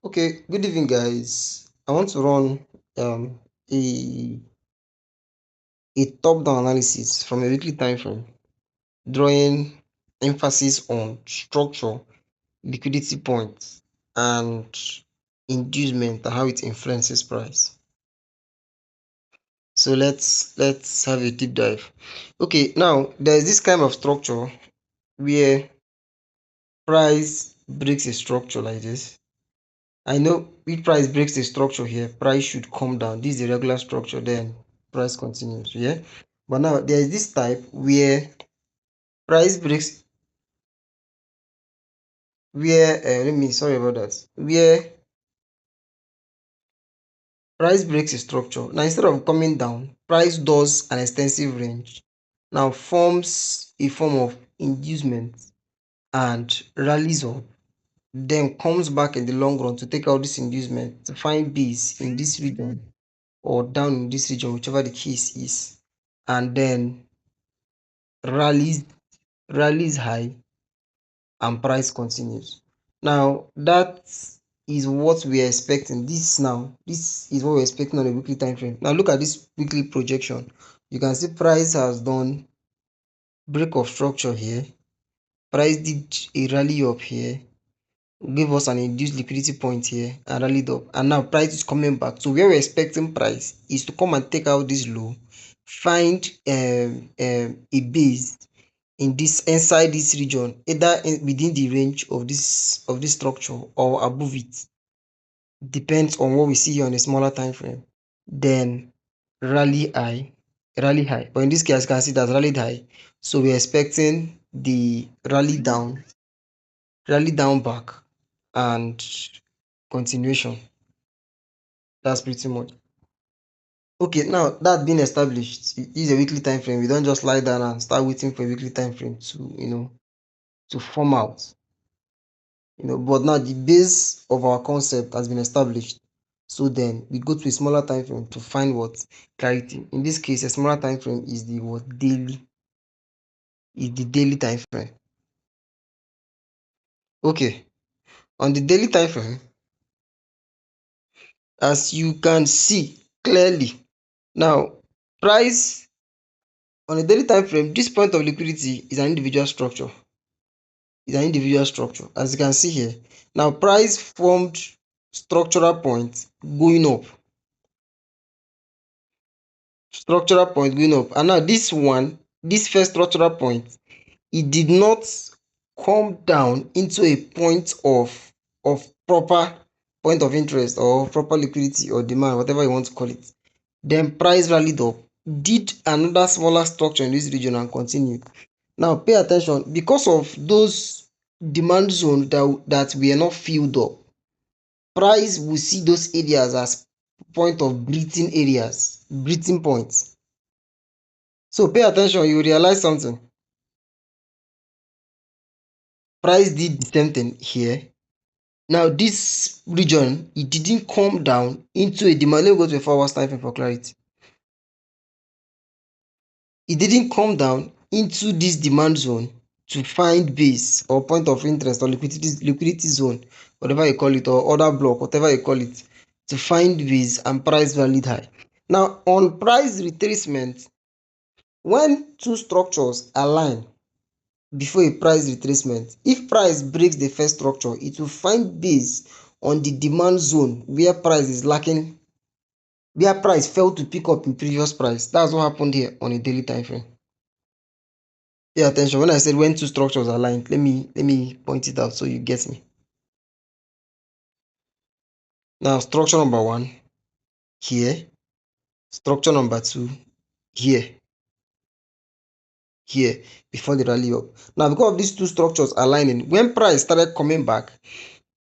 Okay, good evening, guys. I want to run um, a top-down analysis from a weekly time frame, drawing emphasis on structure, liquidity points, and inducement and how it influences price. So let's have a deep dive. Okay, now there's this kind of structure where price breaks a structure like this. I know if price breaks the structure here, price should come down. This is the regular structure, then price continues. Yeah. But now there is this type where price breaks where let me sorry about that. Where price breaks a structure. Now instead of coming down, price does an extensive range. Now forms a form of inducement and rallies up, then comes back in the long run to take out this inducement to find base in this region or down in this region, whichever the case is, and then rallies rallies high and price continues. Now that is what we are expecting. This is what we're expecting on a weekly time frame. Now look at this weekly projection. You can see price has done break of structure here. Price did a rally up here, give us an induced liquidity point here and rallied up, and now price is coming back. So where we're expecting price is to come and take out this low, find a base in this inside this region, either within the range of this structure or above it, depends on what we see here on a smaller time frame. Then rally high, but in this case you can see that rallied high, so we're expecting the rally down back and continuation. That's pretty much okay. Now that being established, it is a weekly time frame. We don't just lie down and start waiting for a weekly time frame to to form out. But now the base of our concept has been established. So then we go to a smaller time frame to find what clarity. In this case, a smaller time frame is the what daily is the daily time frame. Okay, on the daily time frame, as you can see clearly, now price on a daily time frame, this point of liquidity is an individual structure. As you can see here. Now price formed structural point going up. And now this first structural point, it did not come down into a point of proper point of interest or proper liquidity or demand, whatever you want to call it. Then price rallied up, did another smaller structure in this region and continued. Now pay attention, because of those demand zones that were not filled up, price will see those areas as point of breathing points. So pay attention, you realize something. Price did the same thing here. Now this region, it didn't come down into a demand. Let me go to a 4 hours time frame for clarity. It didn't come down into this demand zone to find base or point of interest or liquidity zone, whatever you call it, or order block, whatever you call it, to find base and price valid high. Now on price retracement, when two structures align before a price retracement, if price breaks the first structure, it will find base on the demand zone where price is lacking, where price failed to pick up in previous price. That's what happened here on a daily time frame. Pay attention when I said when two structures aligned. Let me point it out so you get me. Now structure number one here, structure number two here, before the rally up. Now because of these two structures aligning, when price started coming back,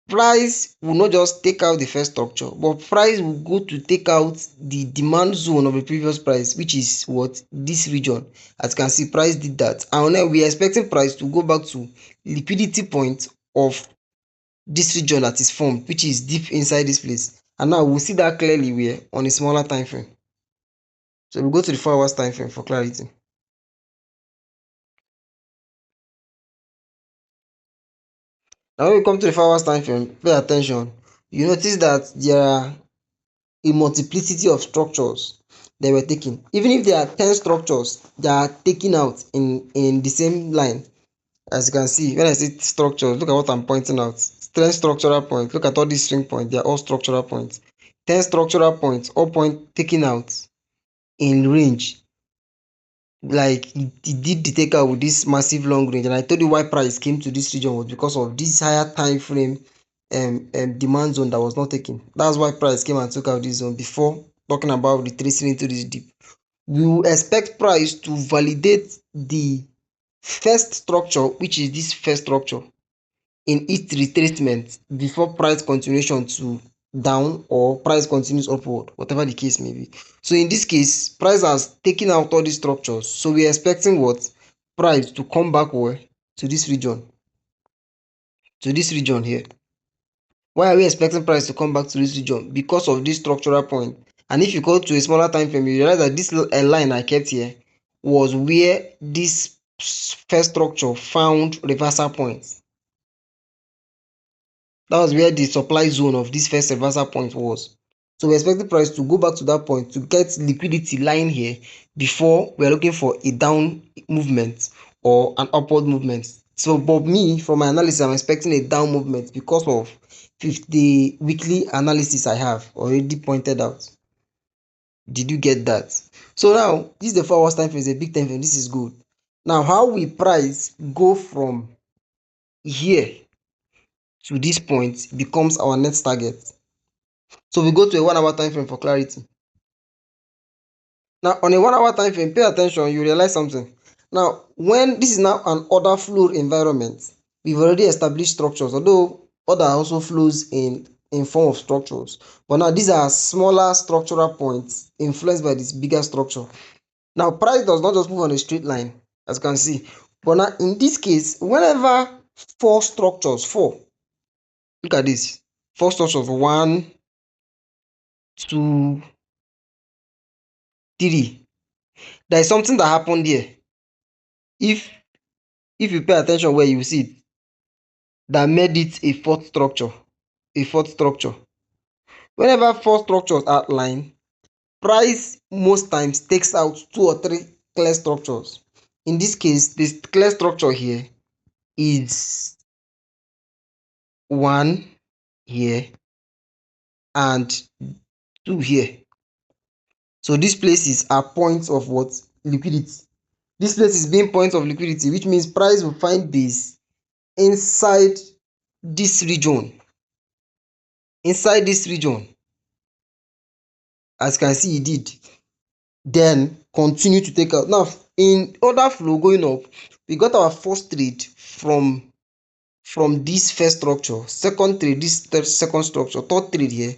price will not just take out the first structure, but price will go to take out the demand zone of the previous price, which is what this region. As you can see, price did that, and now we are expecting price to go back to liquidity point of this region that is formed, which is deep inside this place. And now we'll see that clearly where on a smaller time frame. So we'll go to the 4 hours time frame for clarity. Now when we come to the 4 hours time frame, pay attention. you notice that there are a multiplicity of structures that were taken. Even if there are 10 structures that are taken out in the same line, as you can see, when I say structures, look at what I'm pointing out. 10 structural points. Look at all these string points. They are all structural points. 10 structural points, all points taken out in range. Like it did the takeout with this massive long range. And I told you why price came to this region was because of this higher time frame demand zone that was not taken. That's why price came and took out this zone before talking about retracing into this dip. We will expect price to validate the first structure, which is this first structure, in its retracement before price continuation to down or price continues upward, whatever the case may be. So in this case, price has taken out all these structures. So we are expecting what? Price to come back where? To this region. To this region here. Why are we expecting price to come back to this region? Because of this structural point. And if you go to a smaller time frame, you realize that this line I kept here was where this first structure found reversal points. That was where the supply zone of this first reversal point was. So we're expecting price to go back to that point to get liquidity lying here before we're looking for a down movement or an upward movement. So, but me, from my analysis, I'm expecting a down movement because of 50 weekly analysis I have already pointed out. Did you get that? So now, this is the 4 hours time frame, is a big time frame. This is good. Now, how will price go from here to this point becomes our next target. So we go to a 1 hour time frame for clarity. Now on a 1 hour time frame, pay attention, you realize something. Now when this is now an order flow environment, we've already established structures, although order also flows in form of structures, but now these are smaller structural points influenced by this bigger structure. Now price does not just move on a straight line, as you can see, but now in this case, whenever four structures, look at this, four structures, 1, 2, 3, there is something that happened here. If you pay attention well, you will see it, that made it a fourth structure. A fourth structure. Whenever four structures outline, price most times takes out 2 or 3 clear structures. In this case, this clear structure here is 1 here and 2 here. So these places are points of what? Liquidity. This place is being points of liquidity, which means price will find base inside this region. Inside this region, as you can see, e did. Then continue to take out. Now, in order flow going up, we got our first trade from this first structure, second trade, this second structure, third trade here,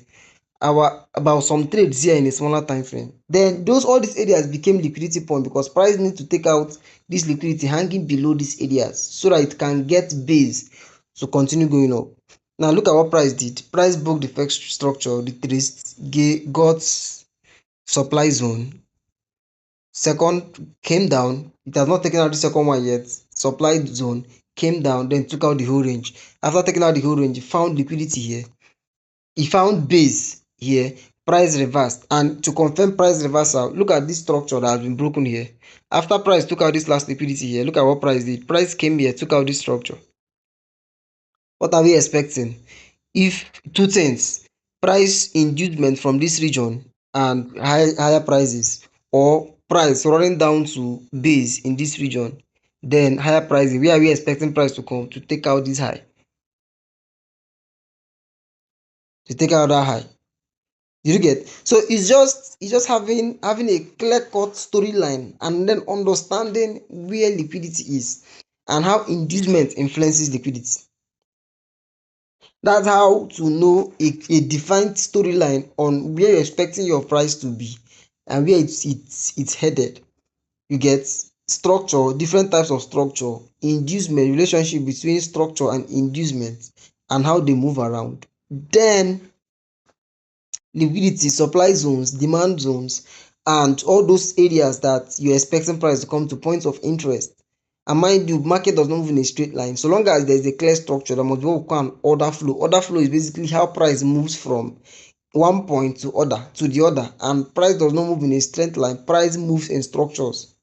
our about some trades here in a smaller time frame. Then all these areas became liquidity point because price need to take out this liquidity hanging below these areas so that it can get base to continue going up. Now look at what price did. Price broke the first structure, retraced, got supply zone. Second came down. It has not taken out the second one yet. Supply zone came down, then took out the whole range. After taking out the whole range, he found liquidity here. He found base here. Price reversed. And to confirm price reversal, look at this structure that has been broken here. After price took out this last liquidity here, look at what price did. Price came here, took out this structure. What are we expecting? If two things, price inducement from this region and higher prices, or price running down to base in this region, then higher pricing, where are we expecting price to come to take out this high, to take out that high? Did you get? So it's just having a clear-cut storyline and then understanding where liquidity is and how inducement influences liquidity. That's how to know a defined storyline on where you're expecting your price to be and where it's headed. You get structure, different types of structure, inducement, relationship between structure and inducement, and how they move around. Then liquidity, supply zones, demand zones, and all those areas that you're expecting price to come to, points of interest, And mind you, market does not move in a straight line. So long as there's a clear structure, there must be what we call an order flow. Order flow is basically how price moves from one point to the other, and price does not move in a straight line. Price moves in structures.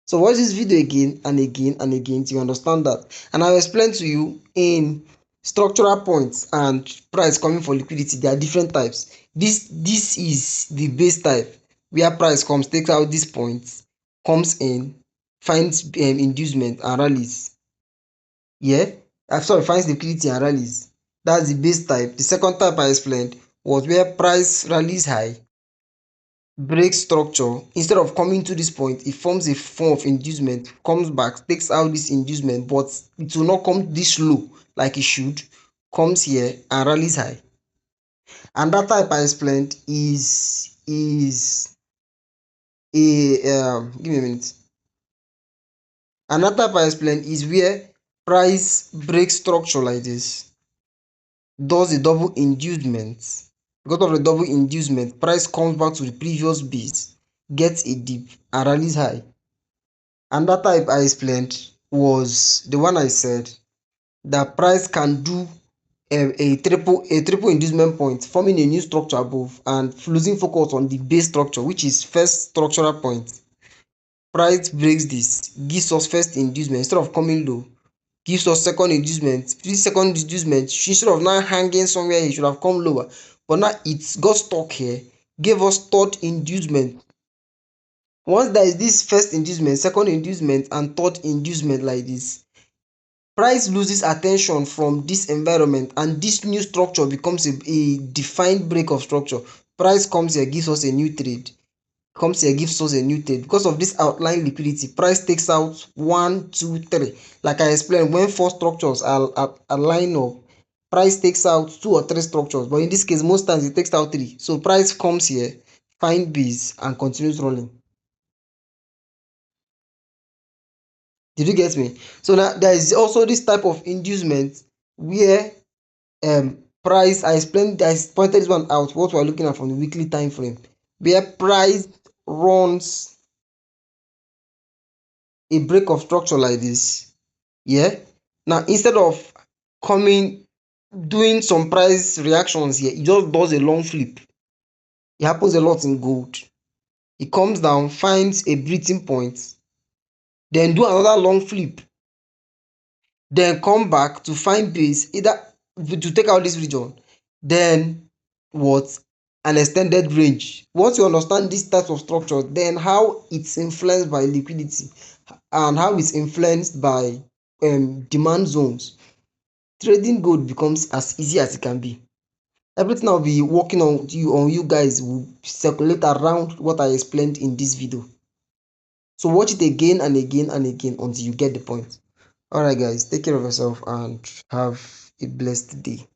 So watch this video again and again and again till you understand that. And I'll explain to you in structural points and price coming for liquidity. There are different types. This is the base type where price comes, takes out these points, comes in, finds inducement and rallies. Yeah, I'm sorry, finds liquidity and rallies. That's the base type. The second type I explained was where price rallies high, breaks structure. Instead of coming to this point, it forms a form of inducement, comes back, takes out this inducement, but it will not come this low like it should, comes here and rallies high. And that type I explained is a give me a minute. Another type I explained is where price breaks structure like this, does a double inducement. Because of the double inducement, price comes back to the previous base, gets a dip and rallies high. And that type I explained was the one I said that price can do a triple inducement point, forming a new structure above and losing focus on the base structure, which is first structural point. Price breaks this, gives us first inducement instead of coming low, gives us second inducement. This second inducement, instead of now hanging somewhere, it should have come lower, but now it got stuck here, gave us third inducement. Once there is this first inducement, second inducement and third inducement like this, price loses attention from this environment and this new structure becomes a defined break of structure. Price comes here, gives us a new trade, comes here, gives us a new trade. Because of this outline liquidity, price takes out 1, 2, 3. Like I explained, when four structures are lined up, price takes out 2 or 3 structures, but in this case most times it takes out 3. So price comes here, find base and continues rolling. Did you get me? So now there is also this type of inducement where price, I pointed this one out, what we're looking at from the weekly time frame, where price runs a break of structure like this. Yeah. Now instead of coming doing some price reactions here, it just does a long flip. It happens a lot in gold. It comes down, finds a breathing point, then do another long flip, then come back to find base, either to take out this region, then what, an extended range. Once you understand this type of structure, then how it's influenced by liquidity and how it's influenced by demand zones, trading gold becomes as easy as it can be. Everything I'll be working on you guys will circulate around what I explained in this video. So watch it again and again and again until you get the point. Alright guys, take care of yourself and have a blessed day.